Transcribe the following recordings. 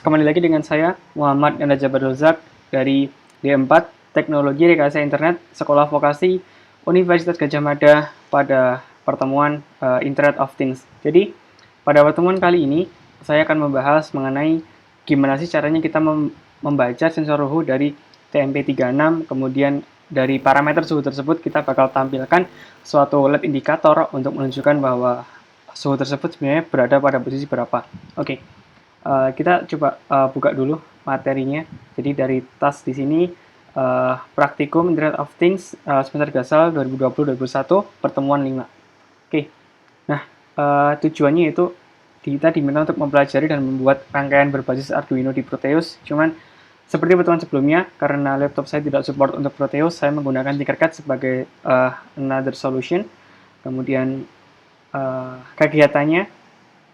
Kembali lagi dengan saya, Muhammad Nanda Jabar Rozak dari D4 Teknologi Rekayasa Internet Sekolah Vokasi Universitas Gadjah Mada pada pertemuan Internet of Things. Jadi, pada pertemuan kali ini, saya akan membahas mengenai gimana sih caranya kita membaca sensor suhu dari TMP36, kemudian dari parameter suhu tersebut kita bakal tampilkan suatu LED indikator untuk menunjukkan bahwa suhu tersebut sebenarnya berada pada posisi berapa. Oke. Kita coba buka dulu materinya. Jadi dari tas di sini Praktikum Internet of Things semester Gasal 2020-2021 pertemuan 5. Oke. Nah, tujuannya itu kita diminta untuk mempelajari dan membuat rangkaian berbasis Arduino di Proteus. Cuman seperti pertemuan sebelumnya, karena laptop saya tidak support untuk Proteus, saya menggunakan Tinkercad sebagai another solution. Kemudian kegiatannya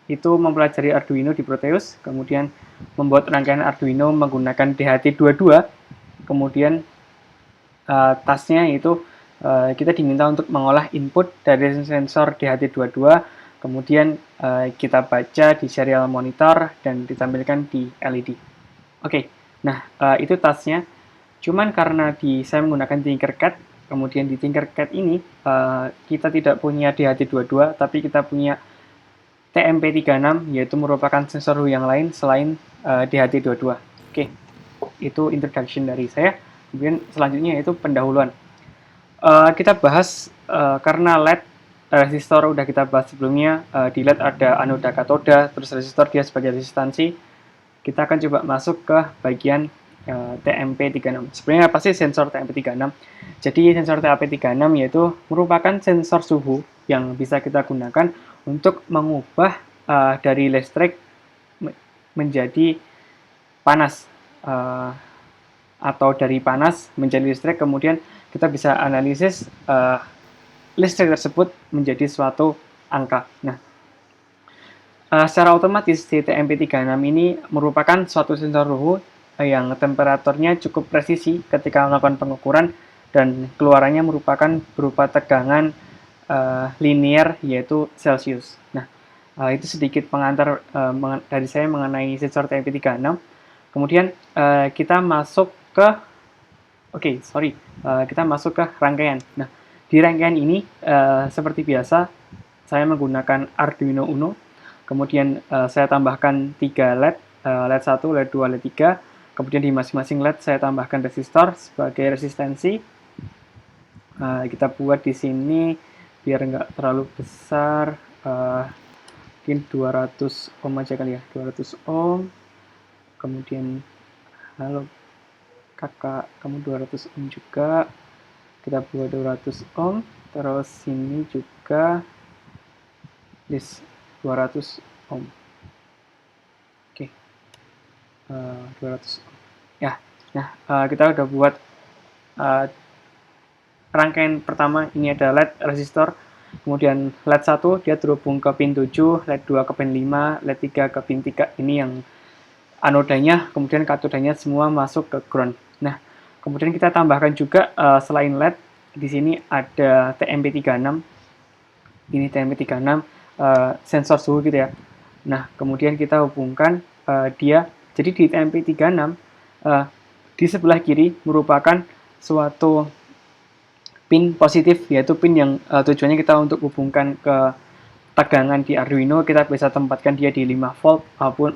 itu mempelajari Arduino di Proteus, kemudian membuat rangkaian Arduino menggunakan DHT22, kemudian tasnya itu kita diminta untuk mengolah input dari sensor DHT22, kemudian kita baca di serial monitor dan ditampilkan di LED. Oke, nah itu tasnya. Cuman karena saya menggunakan Tinkercad, kemudian di Tinkercad ini kita tidak punya DHT22, tapi kita punya TMP36, yaitu merupakan sensor suhu yang lain selain DHT22. Oke, itu introduction dari saya. Kemudian selanjutnya itu pendahuluan. Kita bahas karena LED resistor udah kita bahas sebelumnya. Di LED ada anoda katoda, terus resistor dia sebagai resistansi. Kita akan coba masuk ke bagian TMP36. Sebenarnya apa sih sensor TMP36? Jadi sensor TMP36 yaitu merupakan sensor suhu yang bisa kita gunakan untuk mengubah dari listrik menjadi panas atau dari panas menjadi listrik, kemudian kita bisa analisis listrik tersebut menjadi suatu angka. Nah, secara otomatis di TMP36 ini merupakan suatu sensor suhu yang temperaturnya cukup presisi ketika melakukan pengukuran dan keluarannya merupakan berupa tegangan linear yaitu Celsius. Nah, itu sedikit pengantar dari saya mengenai sensor TMP36. Kemudian kita masuk ke kita masuk ke rangkaian. Nah, di rangkaian ini seperti biasa saya menggunakan Arduino Uno. Kemudian saya tambahkan 3 LED, LED 1, LED 2, LED 3. Kemudian di masing-masing LED saya tambahkan resistor sebagai resistensi. Kita buat di sini biar nggak terlalu besar, mungkin 200 ohm aja kali ya, 200 ohm. Kemudian halo kakak, kamu 200 ohm juga, kita buat 200 ohm. Terus sini juga this 200 ohm. Oke, 200 ohm ya. Nah, kita udah buat rangkaian pertama. Ini ada LED resistor, kemudian LED 1 dia terhubung ke pin 7, LED 2 ke pin 5, LED 3 ke pin 3. Ini yang anodanya, kemudian katodanya semua masuk ke ground. Nah, kemudian kita tambahkan juga selain LED di sini ada TMP36. Ini TMP36 sensor suhu gitu ya. Nah, kemudian kita hubungkan dia. Jadi di TMP36 di sebelah kiri merupakan suatu pin positif, yaitu pin yang tujuannya kita untuk hubungkan ke tegangan di Arduino. Kita bisa tempatkan dia di 5 volt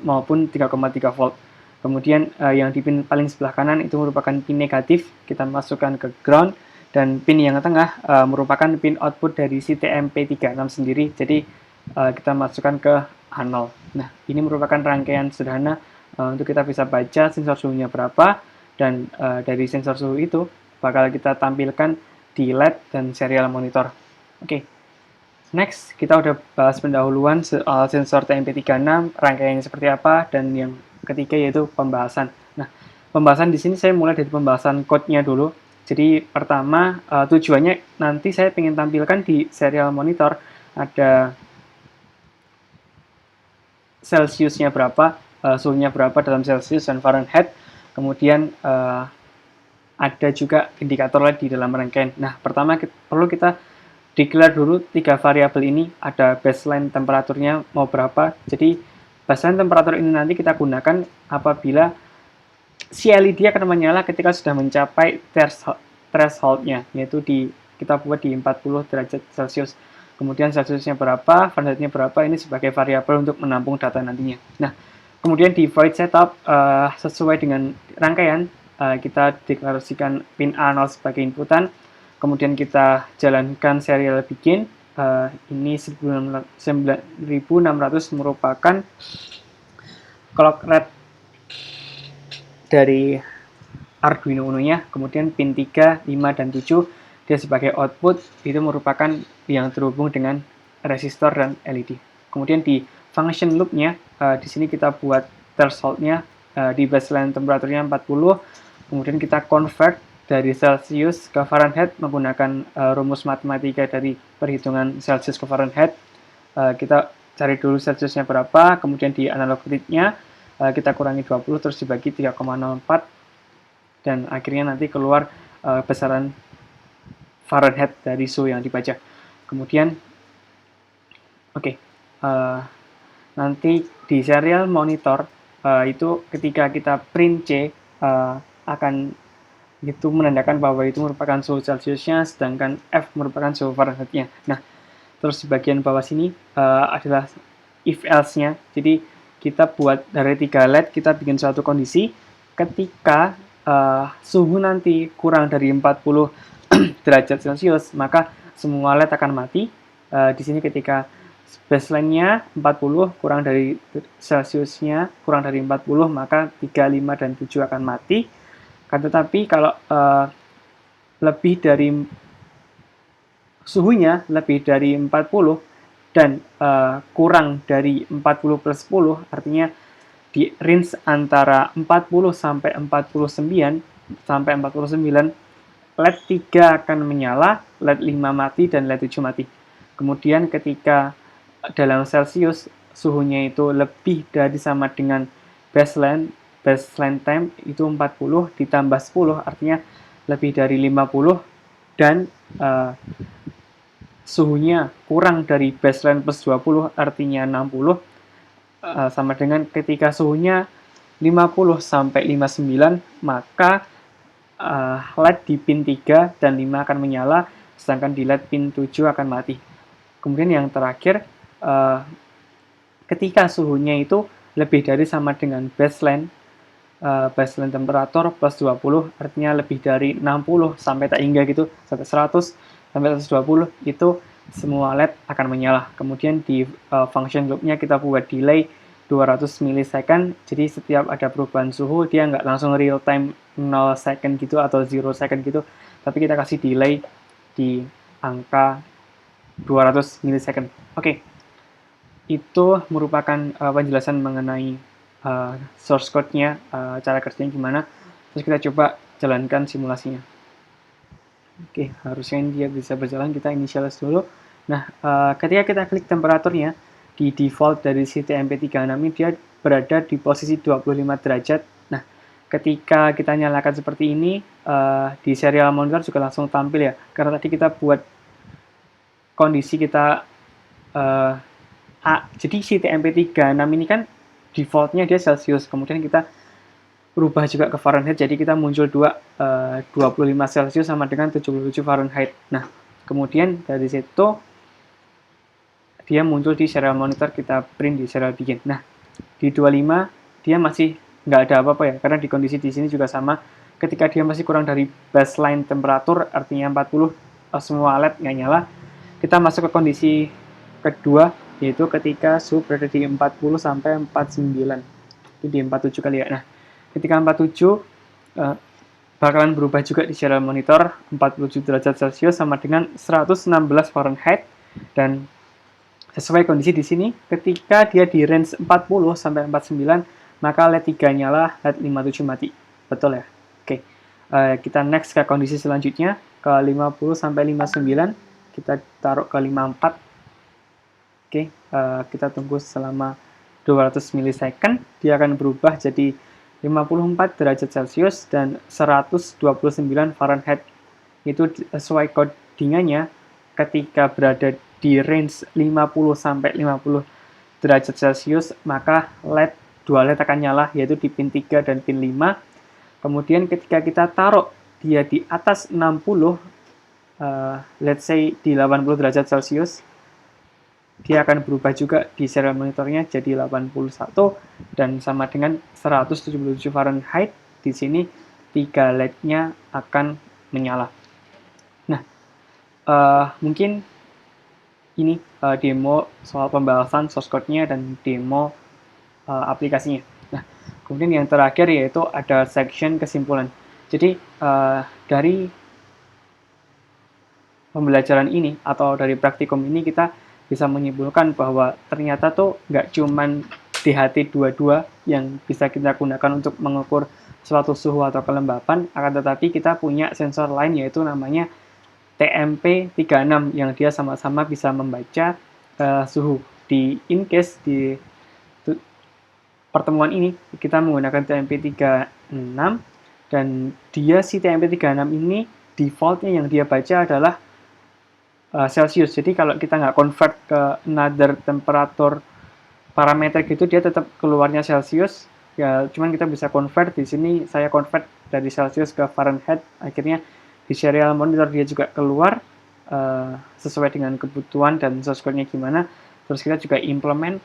maupun 3,3 volt. Kemudian yang di pin paling sebelah kanan itu merupakan pin negatif, kita masukkan ke ground. Dan pin yang tengah merupakan pin output dari si TMP36 sendiri, jadi kita masukkan ke A0. Nah, ini merupakan rangkaian sederhana untuk kita bisa baca sensor suhunya berapa, dan dari sensor suhu itu bakal kita tampilkan di LED dan serial monitor. Oke. Next, kita udah bahas pendahuluan soal sensor TMP36, rangkaiannya seperti apa, dan yang ketiga yaitu pembahasan. Nah, pembahasan di sini saya mulai dari pembahasan code-nya dulu. Jadi pertama tujuannya nanti saya ingin tampilkan di serial monitor ada Celsiusnya berapa, suhunya berapa dalam Celsius dan Fahrenheit. Kemudian ada juga indikator LED di dalam rangkaian. Nah, pertama perlu kita declare dulu 3 variabel ini. Ada baseline temperaturnya mau berapa. Jadi baseline temperatur ini nanti kita gunakan apabila si LED akan menyala ketika sudah mencapai threshold-nya, yaitu kita buat di 40 derajat Celcius. Kemudian Celsiusnya berapa, Fahrenheit-nya berapa, ini sebagai variabel untuk menampung data nantinya. Nah, kemudian di void setup, sesuai dengan rangkaian, kita deklarasikan pin A0 sebagai inputan, kemudian kita jalankan serial begin, ini 9600 merupakan clock rate dari Arduino Uno-nya, kemudian pin 3, 5, dan 7 dia sebagai output itu merupakan yang terhubung dengan resistor dan LED. Kemudian di function loop-nya, di sini kita buat threshold-nya di baseline temperaturnya 40, kemudian kita convert dari Celsius ke Fahrenheit menggunakan rumus matematika dari perhitungan Celsius ke Fahrenheit. Kita cari dulu Celsiusnya berapa, kemudian di analog bit-nya kita kurangi 20 terus dibagi 3,04 dan akhirnya nanti keluar besaran Fahrenheit dari suhu yang dibaca. Kemudian nanti di serial monitor itu ketika kita print C akan itu menandakan bahwa itu merupakan suhu Celsiusnya, sedangkan F merupakan suhu Fahrenheit-nya. Nah, terus di bagian bawah sini adalah if else-nya. Jadi kita buat dari 3 LED, kita bikin suatu kondisi ketika suhu nanti kurang dari 40 derajat Celcius, maka semua LED akan mati. Di sini ketika baseline-nya 40 kurang dari Celsiusnya kurang dari 40, maka 3, 5, dan 7 akan mati. Tetapi kalau lebih dari suhunya lebih dari 40 dan kurang dari 40 plus 10, artinya di range antara 40 sampai 49, LED 3 akan menyala, LED 5 mati, dan LED 7 mati. Kemudian ketika dalam Celsius suhunya itu lebih dari sama dengan baseline time itu 40 ditambah 10, artinya lebih dari 50, dan suhunya kurang dari baseline plus 20, artinya 60, sama dengan ketika suhunya 50 sampai 59, maka LED di pin 3 dan 5 akan menyala, sedangkan di LED pin 7 akan mati. Kemudian yang terakhir, ketika suhunya itu lebih dari sama dengan baseline temperatur plus 20, artinya lebih dari 60 sampai tak hingga gitu, sampai 100 sampai 120, itu semua LED akan menyala. Kemudian di function loop-nya kita buat delay 200 milisecond, jadi setiap ada perubahan suhu dia nggak langsung real time 0 second gitu atau 0 second gitu, tapi kita kasih delay di angka 200 milisecond. Oke. Itu merupakan penjelasan mengenai source code-nya, cara kerjanya gimana. Terus kita coba jalankan simulasinya. Oke, harusnya dia bisa berjalan, kita initialize dulu. Nah, ketika kita klik temperaturnya, di default dari STMP36 ini dia berada di posisi 25 derajat. Nah, ketika kita nyalakan seperti ini, di serial monitor juga langsung tampil ya, karena tadi kita buat kondisi kita jadi STMP36 ini kan defaultnya dia Celsius, kemudian kita berubah juga ke Fahrenheit, jadi kita muncul 25 Celsius sama dengan 77 Fahrenheit. Nah, kemudian dari situ dia muncul di serial monitor, kita print di serial begin. Nah, di 25 dia masih nggak ada apa-apa ya, karena di kondisi di sini juga sama. Ketika dia masih kurang dari baseline temperatur, artinya 40, semua LED nggak nyala. Kita masuk ke kondisi kedua, yaitu ketika suhu berada di 40 sampai 49. Itu di 47 kali ya. Nah, ketika 47 bakalan berubah juga di serial monitor, 47 derajat Celcius sama dengan 116 Fahrenheit, dan sesuai kondisi di sini, ketika dia di range 40 sampai 49, maka LED 3 nyala, LED 57 mati. Betul ya? Oke. Kita next ke kondisi selanjutnya, ke 50 sampai 59, kita taruh ke 54. Oke, kita tunggu selama 200 milisecond, dia akan berubah jadi 54 derajat Celcius dan 129 Fahrenheit. Itu sesuai codingannya ketika berada di range 50 sampai 59 derajat Celcius, maka dua LED akan nyala, yaitu di pin 3 dan pin 5. Kemudian ketika kita taruh dia di atas 60, let's say di 80 derajat Celcius, dia akan berubah juga di serial monitornya jadi 81 dan sama dengan 177 Fahrenheit. Di sini 3 LED-nya akan menyala. Nah, mungkin ini demo soal pembahasan source code-nya dan demo aplikasinya. Nah, kemudian yang terakhir yaitu ada section kesimpulan. Jadi dari pembelajaran ini atau dari praktikum ini kita bisa menyimpulkan bahwa ternyata tuh nggak cuman DHT22 yang bisa kita gunakan untuk mengukur suatu suhu atau kelembapan, akan tetapi kita punya sensor lain yaitu namanya TMP36 yang dia sama-sama bisa membaca suhu. In case di pertemuan ini kita menggunakan TMP36 dan si TMP36 ini defaultnya yang dia baca adalah Celsius. Jadi kalau kita nggak convert ke another temperatur parameter gitu, dia tetap keluarnya Celsius. Ya, cuman kita bisa convert. Di sini saya convert dari Celsius ke Fahrenheit. Akhirnya di serial monitor dia juga keluar sesuai dengan kebutuhan dan source code-nya gimana. Terus kita juga implement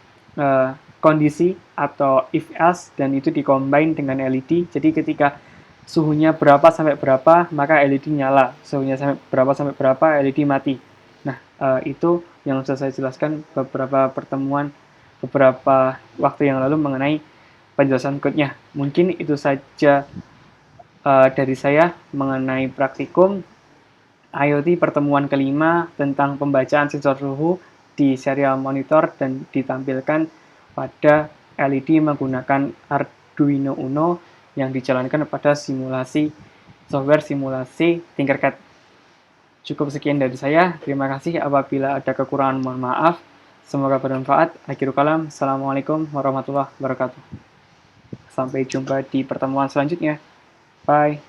kondisi atau if else dan itu dikombine dengan LED. Jadi ketika suhunya berapa sampai berapa, maka LED nyala. Suhunya sampai berapa, LED mati. Nah, itu yang sudah saya jelaskan beberapa waktu yang lalu mengenai penjelasan code-nya. Mungkin itu saja dari saya mengenai praktikum IoT pertemuan kelima tentang pembacaan sensor suhu di serial monitor dan ditampilkan pada LED menggunakan Arduino Uno yang dijalankan pada software simulasi Tinkercad. Cukup sekian dari saya. Terima kasih. Apabila ada kekurangan, mohon maaf. Semoga bermanfaat. Akhirul kalam. Assalamualaikum warahmatullahi wabarakatuh. Sampai jumpa di pertemuan selanjutnya. Bye.